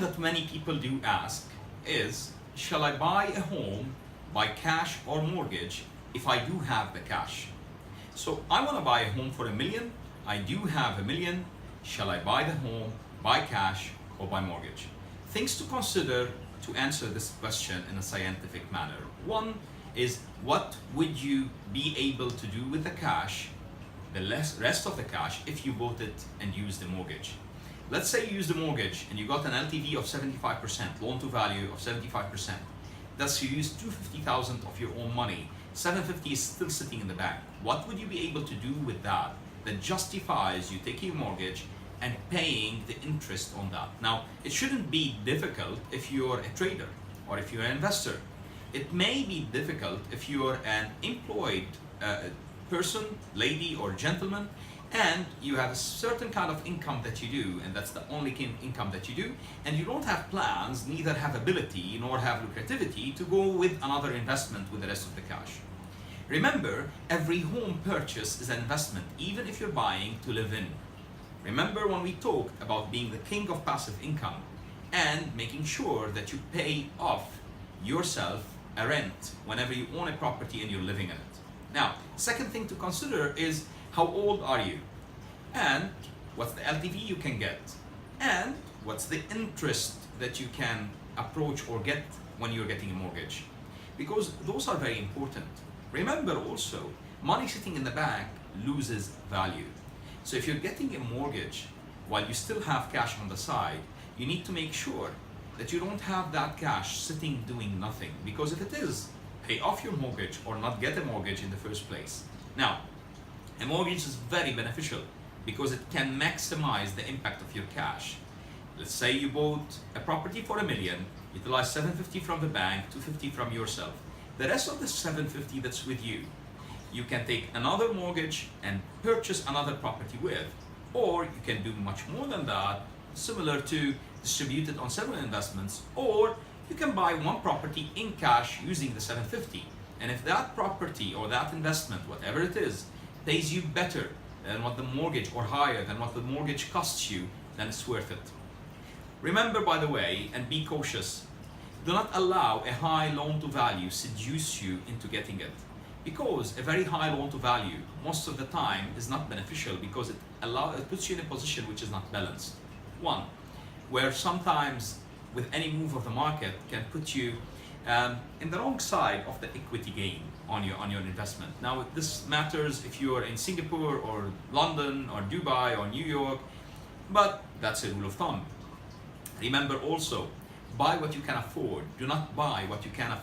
that many people do ask is, shall I buy a home by cash or mortgage if I do have the cash? So I want to buy a home for $1 million. I do have $1 million. Shall I buy the home by cash or by mortgage? Things to consider to answer this question in a scientific manner. One is, what would you be able to do with the cash, the rest of the cash, if you bought it and used the mortgage? Let's say you used the mortgage and you got an LTV of 75%, loan to value of 75%. Thus you used $250,000 of your own money. $750 is still sitting in the bank. What would you be able to do with that justifies you taking a mortgage and paying the interest on that? Now, it shouldn't be difficult if you're a trader or if you're an investor. It may be difficult if you're an employed person, lady or gentleman, and you have a certain kind of income that you do, and that's the only income that you do, and you don't have plans, neither have ability nor have lucrativity to go with another investment with the rest of the cash. Remember, every home purchase is an investment, even if you're buying to live in. Remember when we talked about being the king of passive income and making sure that you pay off yourself a rent whenever you own a property and you're living in it. Now, second thing to consider is, how old are you? And what's the LTV you can get? And what's the interest that you can approach or get when you're getting a mortgage? Because those are very important. Remember also, money sitting in the bank loses value. So if you're getting a mortgage while you still have cash on the side, you need to make sure that you don't have that cash sitting doing nothing. Because if it is, pay off your mortgage or not get a mortgage in the first place. Now, a mortgage is very beneficial because it can maximize the impact of your cash. Let's say you bought a property for $1 million, utilize $750 from the bank, $250 from yourself. The rest of the $750 that's with you, you can take another mortgage and purchase another property with, or you can do much more than that, similar to distribute it on several investments, or you can buy one property in cash using the $750. And if that property or that investment, whatever it is, pays you better than what the mortgage, or higher than what the mortgage costs you, then it's worth it. Remember, by the way, and be cautious, do not allow a high loan to value seduce you into getting it. Because a very high loan to value most of the time is not beneficial, because it puts you in a position which is not balanced. One, where sometimes with any move of the market can put you in the wrong side of the equity gain on your investment. Now, this matters if you are in Singapore or London or Dubai or New York, but that's a rule of thumb. Remember also, buy what you can afford. Do not buy what you can't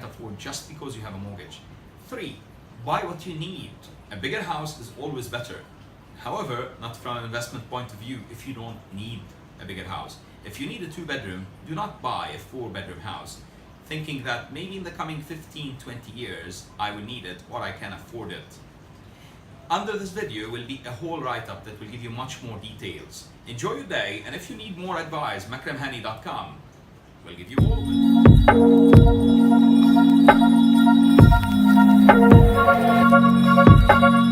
afford just because you have a mortgage. 3, buy what you need. A bigger house is always better. However, not from an investment point of view if you don't need a bigger house. If you need a 2-bedroom, do not buy a 4-bedroom house, thinking that maybe in the coming 15, 20 years, I will need it or I can afford it. Under this video will be a whole write-up that will give you much more details. Enjoy your day, and if you need more advice, makramhani.com will give you all of it.